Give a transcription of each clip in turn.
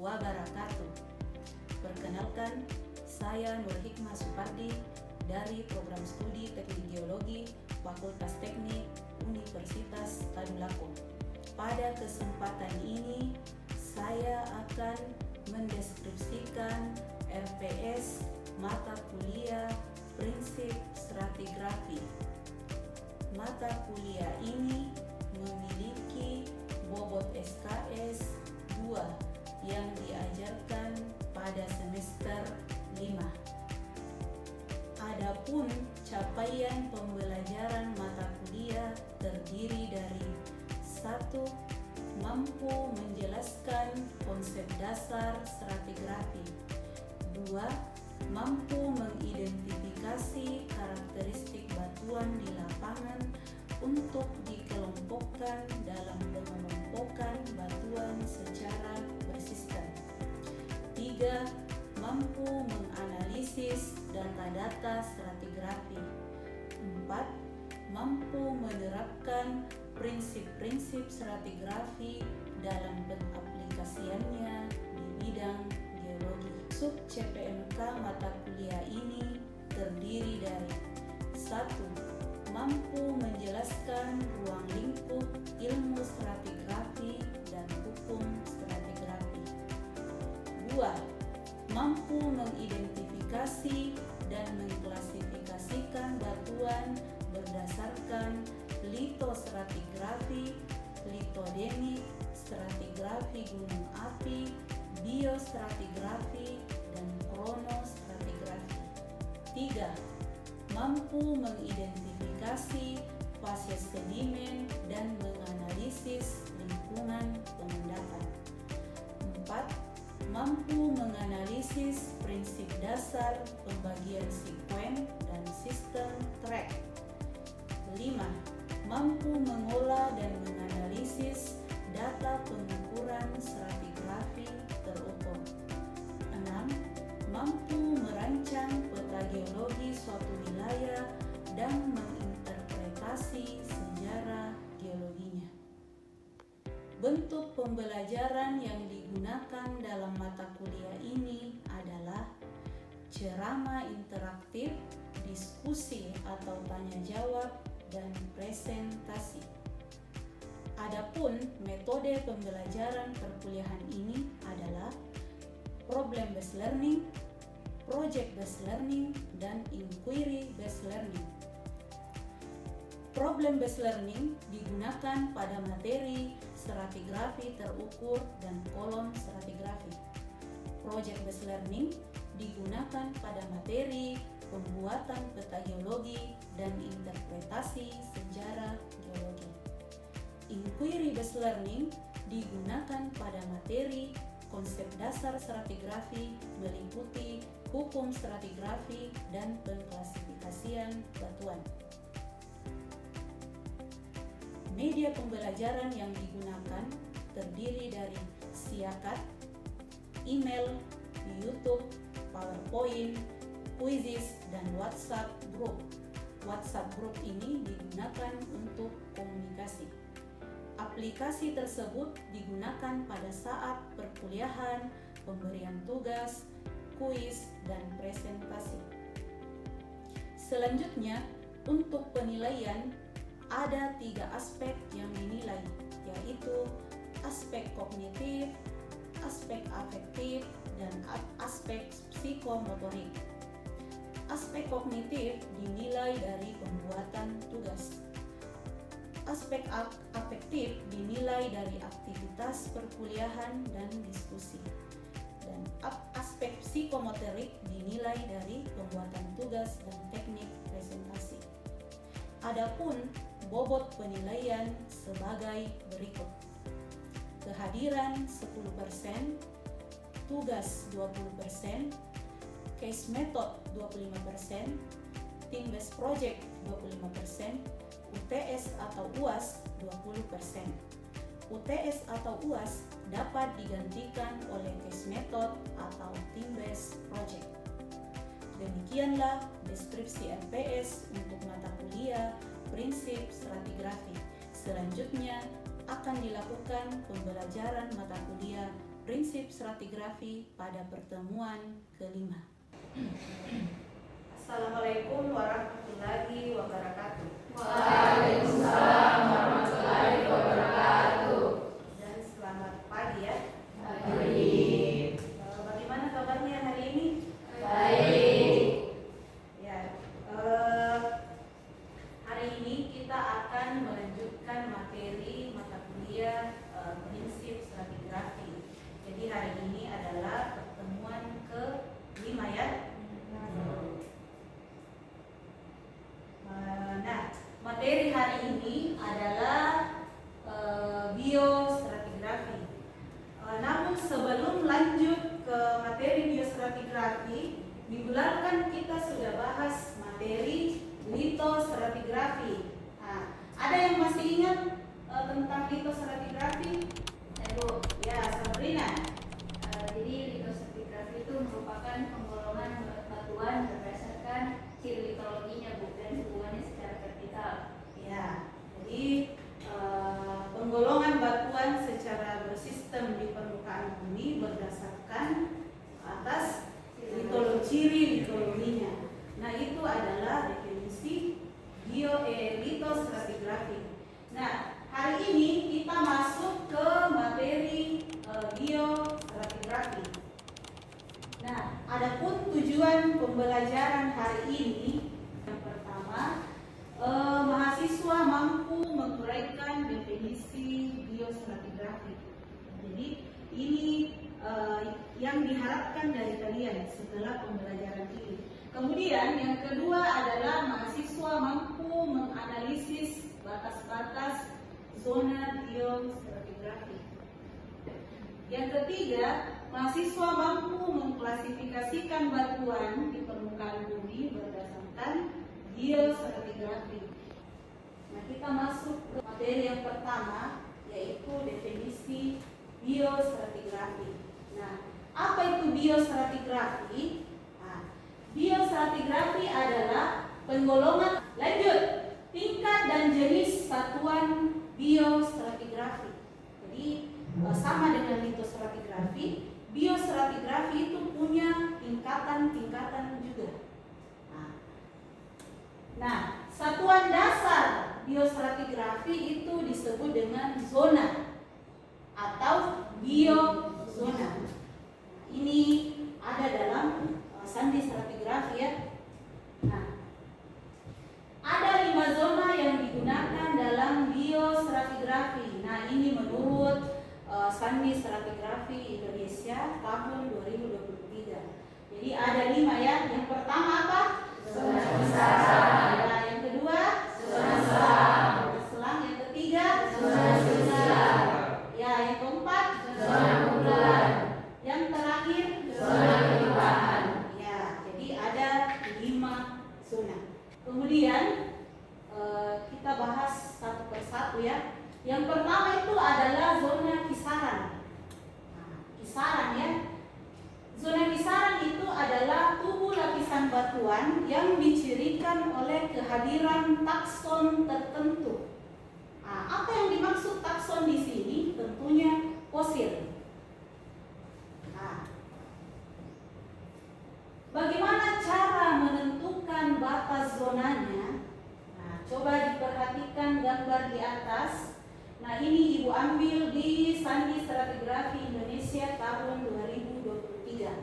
wabarakatuh. Perkenalkan, saya Nur Hikmah Supardi dari Program Studi Teknik Geologi Fakultas Teknik Universitas Tadulako. Pada kesempatan ini, saya akan mendeskripsikan RPS mata kuliah Prinsip Stratigrafi. Mata kuliah ini memiliki bobot SKS 2 yang diajarkan pada semester 5. Adapun capaian pembelajaran mata kuliah terdiri dari 1. Mampu menjelaskan konsep dasar stratigrafi. 2. Mampu mengidentifikasi karakteristik batuan di lapangan untuk dikelompokkan dalam pengelompokan batuan secara persisten. 3. Mampu menganalisis data-data stratigrafi. 4. Mampu menerapkan prinsip-prinsip stratigrafi dalam pengaplikasiannya di bidang geologi. Sub CPMK mata kuliah ini terdiri dari 1. Mampu menjelaskan ruang lingkup ilmu stratigrafi dan hukum stratigrafi. 2. Mampu mengidentifikasi dan mengklasifikasikan batuan berdasarkan litostratigrafi, litodemik, stratigrafi gunung api, biostratigrafi, dan kronostratigrafi. 3. Mampu mengidentifikasi fase sedimen dan menganalisis lingkungan pengendapan. 4. Mampu menganalisis prinsip dasar pembagian sekuen dan sistem track. 5. Mampu mengolah dan menganalisis data pengukuran stratigrafi terukur. 6. Mampu merancang peta geologi suatu wilayah dan menginterpretasi sejarah geologinya. Bentuk pembelajaran yang digunakan dalam mata kuliah ini adalah ceramah interaktif, diskusi atau tanya jawab, dan presentasi. Adapun metode pembelajaran perkuliahan ini adalah problem based learning, project based learning, dan inquiry based learning. Problem based learning digunakan pada materi stratigrafi terukur dan kolom stratigrafi. Project based learning digunakan pada materi pembuatan peta geologi dan interpretasi sejarah geologi. Inquiry based learning digunakan pada materi konsep dasar stratigrafi meliputi hukum stratigrafi dan pengklasifikasian batuan. Media pembelajaran yang digunakan terdiri dari siakat, email, YouTube, PowerPoint, quizzes, dan WhatsApp group. WhatsApp group ini digunakan untuk komunikasi. Aplikasi tersebut digunakan pada saat perkuliahan, pemberian tugas, kuis, dan presentasi. Selanjutnya, untuk penilaian ada 3 aspek yang dinilai, yaitu aspek kognitif, aspek afektif, dan aspek psikomotorik. Aspek kognitif dinilai dari pembuatan tugas. Aspek afektif dinilai dari aktivitas perkuliahan dan diskusi. Dan aspek psikomotorik dinilai dari pembuatan tugas dan teknik presentasi. Adapun bobot penilaian sebagai berikut. Kehadiran 10%, tugas 20%, case method 25%, team based project 25%, UTS atau UAS 20%. UTS atau UAS dapat digantikan oleh case method atau team based project. Demikianlah deskripsi RPS untuk mata kuliah Prinsip Stratigrafi. Selanjutnya akan dilakukan pembelajaran mata kuliah prinsip stratigrafi pada pertemuan kelima. Assalamualaikum warahmatullahi wabarakatuh. Waalaikumsalam warahmatullahi wabarakatuh. Dan selamat pagi ya. Pagi. Bagaimana kabarnya hari ini? Baik. Ya, hari ini kita akan melanjutkan materi mata kuliah prinsip stratigrafi. Jadi hari ini adalah pertemuan ke-5 ya. Nah, materi hari ini adalah biostratigrafi. Namun sebelum lanjut ke materi biostratigrafi, minggu lalu kan kita sudah bahas materi litostratigrafi. Nah, ada yang masih ingat tentang litostratigrafi? Bu, Ya, Sabrina. jadi litostratigrafi itu merupakan penggolongan batuan berdasarkan ciri litologinya, Bu, dan hubungannya secara vertikal. Ya, jadi penggolongan batuan secara bersistem di permukaan bumi berdasarkan atas ciri litologinya. Nah, itu adalah definisi litostratigrafi. Nah, hari ini kita masuk ke materi biostratigrafi. Nah, adapun tujuan pembelajaran hari ini, yang pertama, mahasiswa mampu menguraikan definisi biostratigrafi. Jadi ini yang diharapkan dari kalian setelah pembelajaran ini. Kemudian yang kedua adalah mahasiswa mampu menganalisis batas-batas zona biostratigrafi. Yang ketiga, mahasiswa mampu mengklasifikasikan batuan di permukaan bumi berdasarkan biostratigrafi. Nah, kita masuk ke materi yang pertama, yaitu definisi biostratigrafi. Nah, apa itu biostratigrafi? Nah, biostratigrafi adalah penggolongan tingkat dan jenis satuan biostratigrafi. Jadi sama dengan litostratigrafi, biostratigrafi itu punya tingkatan-tingkatan juga. Nah, satuan dasar biostratigrafi itu disebut dengan zona atau biozona. Ini ada dalam sandi stratigrafi ya. Nah, ada 5 zona yang digunakan dalam biostratigrafi. Nah, ini menurut sandi stratigrafi Indonesia tahun 2023. Jadi ada 5 ya. Yang pertama apa? Zona kisaran. Nah, yang kedua Zona selang. selang. Yang ketiga Zona sisian. Ya, yang keempat Zona kumpulan. Yang terakhir Zona kelimpahan. Ya, jadi ada 5 zona. Kemudian kita bahas satu persatu ya. Yang pertama itu adalah zona kisaran. Nah, kisaran ya. Zona kisaran itu adalah tubuh lapisan batuan yang dicirikan oleh kehadiran takson tertentu. Nah, apa yang dimaksud takson di sini? Tentunya fosil. Nah, bagaimana cara menentukan batas zonanya? Nah, coba diperhatikan gambar di atas. Nah, ini Ibu ambil di Sandi Stratigrafi Indonesia tahun 2023.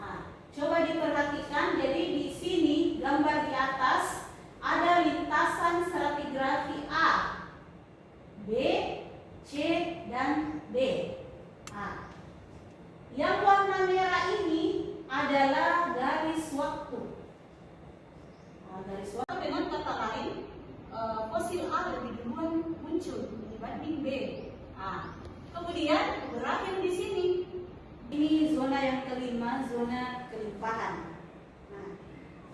Nah, coba diperhatikan. Jadi di sini gambar di atas ada lintasan stratigrafi A, B, C, dan D. Nah, yang warna merah ini adalah garis waktu. Nah, garis waktu dengan kata lain, fosil A lebih duluan muncul dibanding B. Nah, kemudian berakhir di sini. Ini zona yang kelima, zona kelimpahan. Nah,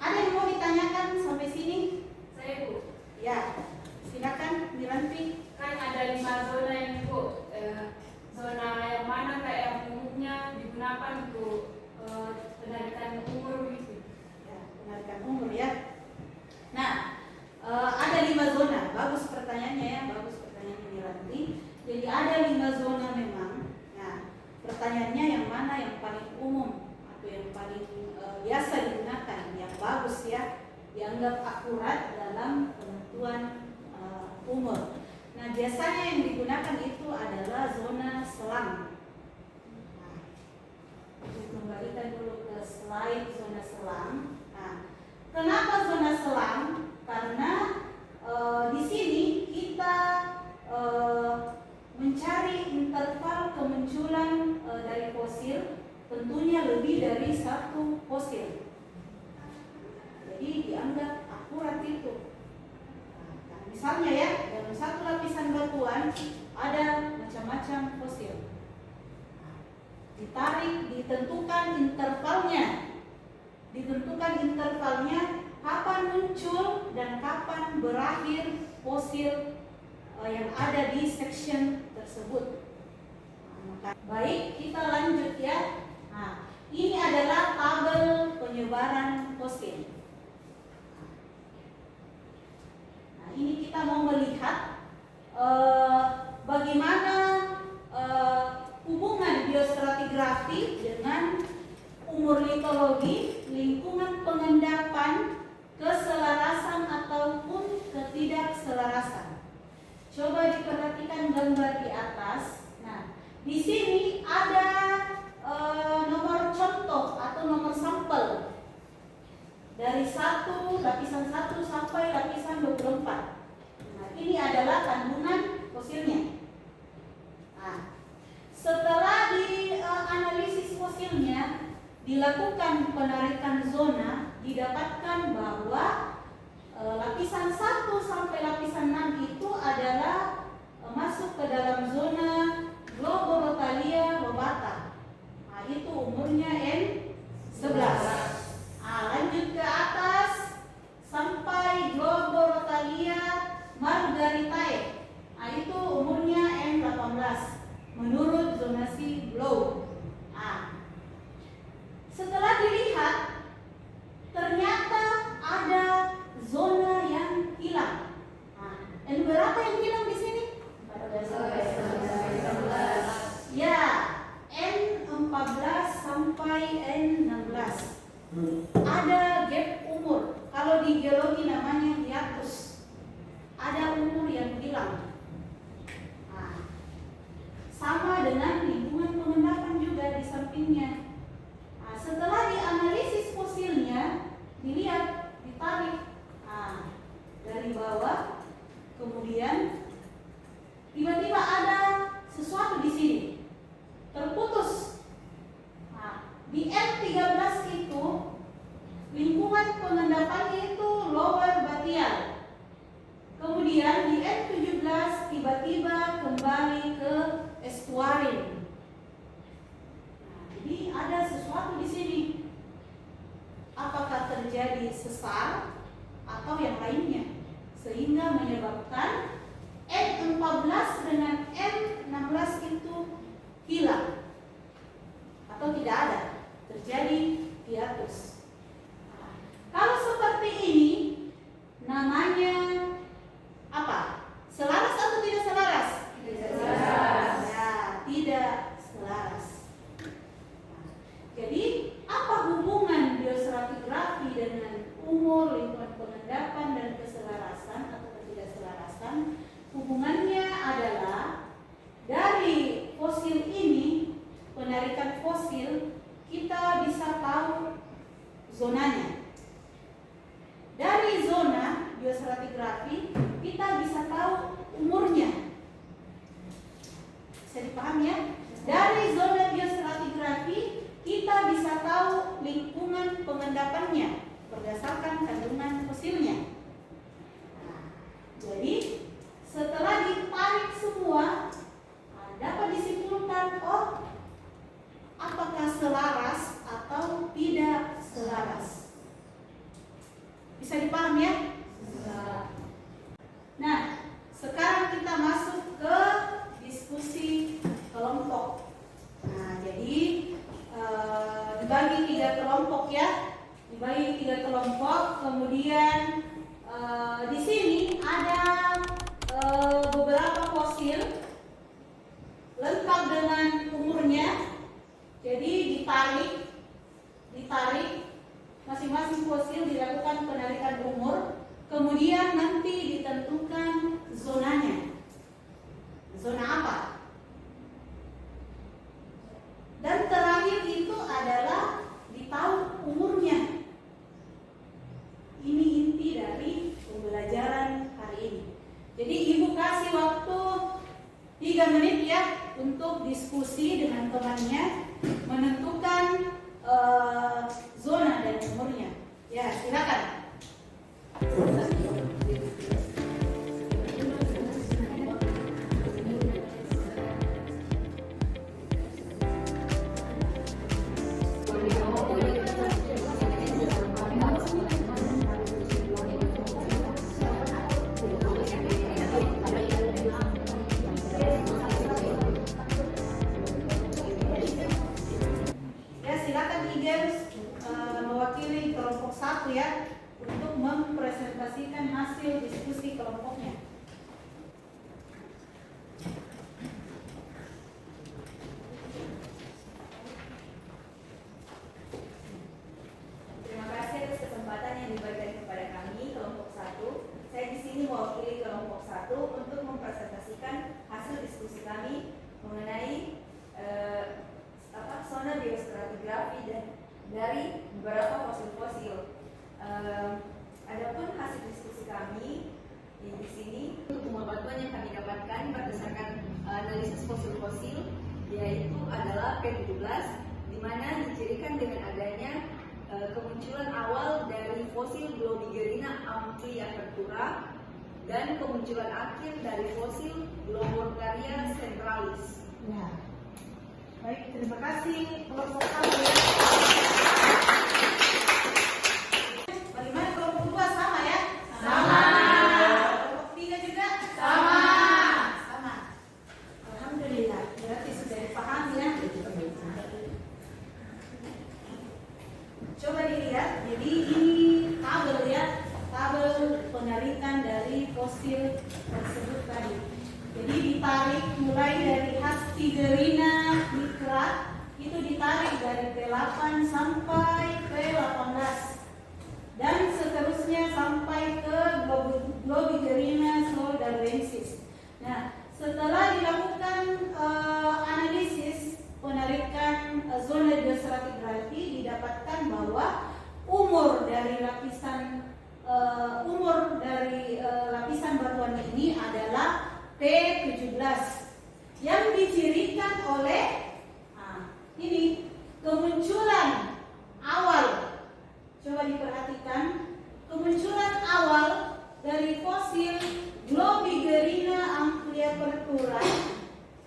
ada yang mau ditanyakan sampai sini? Saya, Bu. Ya, silakan Miranti. Kan ada 5 zona ini, Bu. Zona yang mana kayak yang umumnya digunakan untuk penarikan umur gitu. Ya, penarikan umur ya. Nah, ada 5 zona. Bagus pertanyaannya ya, bagus pertanyaannya Miranti. Jadi ada 5 zona memang. Nah, pertanyaan dianggap akurat dalam penentuan umur. Nah, biasanya yang digunakan itu adalah zona selang. Nah, kembalikan dulu ke slide zona selang. Nah, kenapa zona selang? Karena di sini kita mencari interval kemunculan dari fosil, tentunya lebih dari satu fosil. Jadi dianggap akurat itu. Nah, misalnya ya, dalam satu lapisan batuan ada macam-macam fosil. Ditarik, ditentukan intervalnya, kapan muncul dan kapan berakhir fosil yang ada di section tersebut. Baik, kita lanjut ya. Nah, ini adalah tabel penyebaran fosil. Nah, ini kita mau melihat bagaimana hubungan biostratigrafi dengan umur litologi, lingkungan pengendapan, keselarasan ataupun ketidakselarasan. Coba diperhatikan gambar di atas. Nah, di sini ada nomor contoh atau nomor sampel dari lapisan 1 sampai lapisan 24. Nah, ini adalah kandungan fosilnya. Nah, setelah dianalisis fosilnya, dilakukan penarikan zona, didapatkan bahwa lapisan 1 sampai lapisan 6 itu adalah masuk ke dalam zona Globorotalia lobata. Nah, itu umurnya N11. Nah, lanjut ke atas sampai Globorotalia margaritae. Nah, itu umurnya N18 menurut zonasi Blow. Nah, setelah dilihat ternyata ada zona yang hilang. Nah, N berapa yang hilang di sini? 14. Ya, N14 sampai N16. Ada gap umur. Kalau di geologi namanya hiatus. Ada umur yang hilang. Nah, sama dengan lingkungan pengendapan juga di sampingnya. Nah, setelah dianalisis fosilnya, dilihat, ditarik dari bawah, kemudian tiba-tiba ada sesuatu di sini terputus. Nah, di N13 itu lingkungan pengendapannya itu lower batial. Kemudian di N17 tiba-tiba kembali ke estuarin. Nah, jadi ada sesuatu di sini. Apakah terjadi sesar atau yang lainnya, sehingga menyebabkan N14 dengan N16 itu hilang atau tidak ada, terjadi hiatus. Nah, kalau seperti ini namanya apa? Selaras atau tidak selaras? Tidak selaras. Ya, tidak selaras. Nah, jadi apa hubungan biostratigrafi dengan umur, lingkungan pengendapan, dan keselarasan atau ketidakselarasan? Hubungannya adalah dari fosil ini, penarikan fosil, kita bisa tahu zonanya. Dari zona biostratigrafi kita bisa tahu umurnya. Bisa dipahami ya? Dari zona biostratigrafi kita bisa tahu lingkungan pengendapannya berdasarkan kandungan fosilnya. Nah, jadi setelah ditarik semua, dapat disimpulkan, oh, apakah selaras atau tidak selaras. Bisa dipahami ya? Nah, sekarang kita masuk ke diskusi kelompok. Nah, jadi dibagi 3 kelompok ya. Dibagi 3 kelompok, kemudian di sini ada beberapa fosil lengkap dengan umurnya. Jadi ditarik masing-masing fosil dilakukan penarikan Kemudian nanti ditentukan zonanya. Zona apa? Dan terakhir itu adalah ditahu umurnya. Ini inti dari pembelajaran hari ini. Jadi Ibu kasih waktu 3 menit ya untuk diskusi dengan temannya menentukan zona dan umurnya. Ya, silakan. Ya, silakan Igers mewakili kelompok 1 ya untuk mempresentasikan hasil diskusi kelompoknya. Terima kasih atas kesempatan yang diberikan kepada kami kelompok 1. Saya di sini mewakili kelompok 1 untuk mempresentasikan hasil diskusi kami mengenai zona biostratigrafi dan dari beberapa fosil-fosil. Adapun hasil diskusi kami di sini untuk umur batuan yang kami dapatkan berdasarkan analisis fosil-fosil, yaitu adalah P17, di mana dicirikan dengan adanya kemunculan awal dari fosil Globigerina ampliapertura dan kemunculan akhir dari fosil Globigerina centralis. Ya. Baik, terima kasih kelompok 1 ya. Bagaimana kelompok 2 sama ya? Sama. Kelompok 3 juga? Sama. Sama. Alhamdulillah, berarti sudah dipahami ya. Coba dilihat, jadi ini tabel ya, tabel penarikan dari fosil tersebut tadi. Jadi ditarik mulai dari Hastidorina micra, itu ditarik dari P8 sampai P18 dan seterusnya sampai ke Globigerina soldarensis. Nah, setelah dilakukan analisis penarikan zona biostratigrafi, didapatkan bahwa umur dari lapisan batuan ini adalah P17 yang dicirikan oleh ini kemunculan awal. Coba diperhatikan kemunculan awal dari fosil Globigerina ampliapertura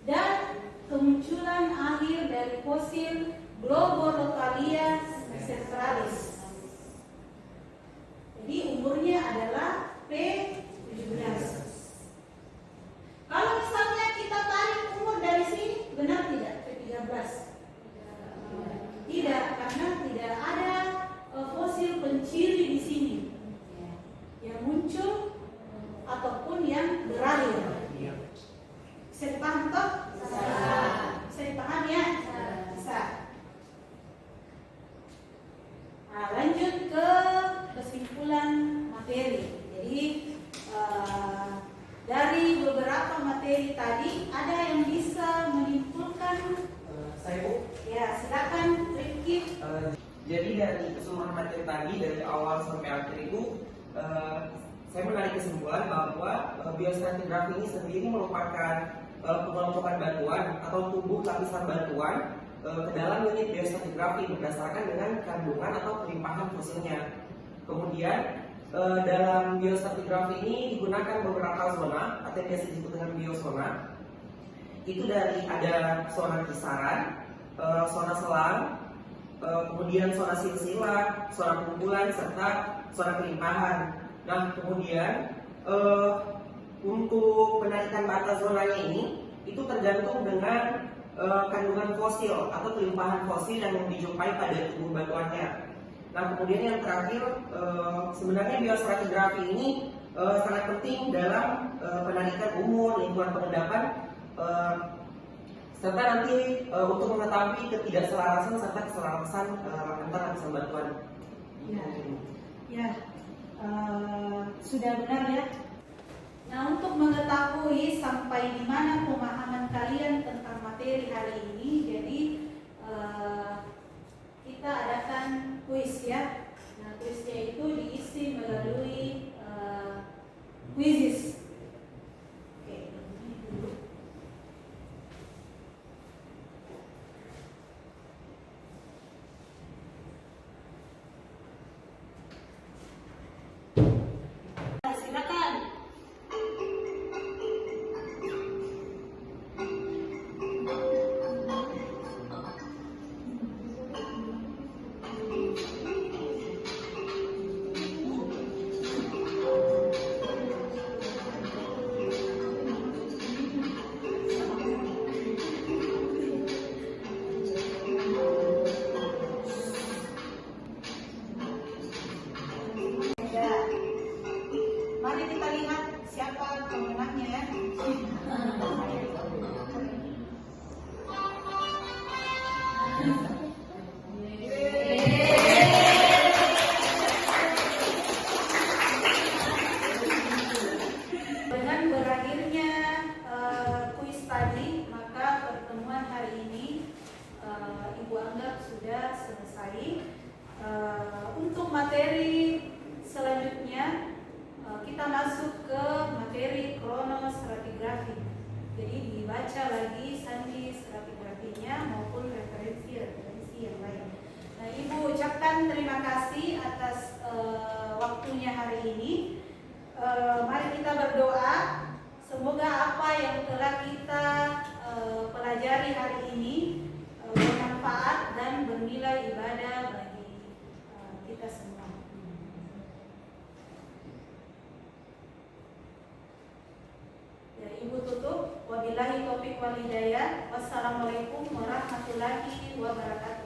dan kemunculan akhir dari fosil Globolocalia centralis. Jadi umurnya adalah P17. Kalau misalnya kita tarik umur dari sini, benar tidak P13? Tidak, karena tidak ada fosil penciri di sini yang muncul ataupun yang berakhir. Bisa dipaham toh? Bisa dipahami ya? Bisa. Nah, lanjut ke kesimpulan materi. Jadi dari beberapa materi tadi, ada yang bisa menyimpulkan? Saya Bu. Ya, silakan Rifki. Jadi dari keseluruhan materi tadi dari awal sampai akhir itu, saya menarik kesimpulan bahwa biostratigrafi ini sendiri merupakan pengelompokan batuan atau tumbuh lapisan batuan ke dalam unit biostratigrafi berdasarkan dengan kandungan atau kelimpahan fosilnya. Kemudian dalam biostratigrafi ini digunakan beberapa zona atau biasa disebut dengan biozona. Itu dari ada zona kisaran, zona selang, kemudian zona silsilah, zona kumpulan, serta zona kelimpahan. Nah, kemudian untuk penarikan batas zonanya ini itu tergantung dengan kandungan fosil atau kelimpahan fosil yang dijumpai pada tubuh batuannya. Nah, kemudian yang terakhir, sebenarnya biostratigrafi ini sangat penting dalam penarikan umur, lingkungan pengendapan, serta nanti untuk mengetahui ketidakselarasan serta keselarasan antar lapisan batuan. Ya, sudah benar ya? Nah, untuk mengetahui sampai di mana pemahaman kalian tentang materi hari ini, jadi kita adakan kuis ya. Nah, kuisnya itu diisi melalui quizzes. Oke, ini dulu. Silakan. Ya. Mari kita lihat siapa pemenangnya ya. Dengan berakhirnya kuis tadi, maka pertemuan hari ini Ibu anggap sudah selesai. Untuk materi selanjutnya kita masuk ke materi kronostratigrafi. Jadi dibaca lagi sandi stratigrafinya maupun referensi yang lain. Nah, Ibu ucapkan terima kasih atas waktunya hari ini. Mari kita berdoa, semoga apa yang telah kita pelajari hari ini bermanfaat dan bernilai ibadah bagi kita semua. Ya, Ibu tutup. Wabillahi taufiq wal hidayah. Wassalamualaikum warahmatullahi wabarakatuh.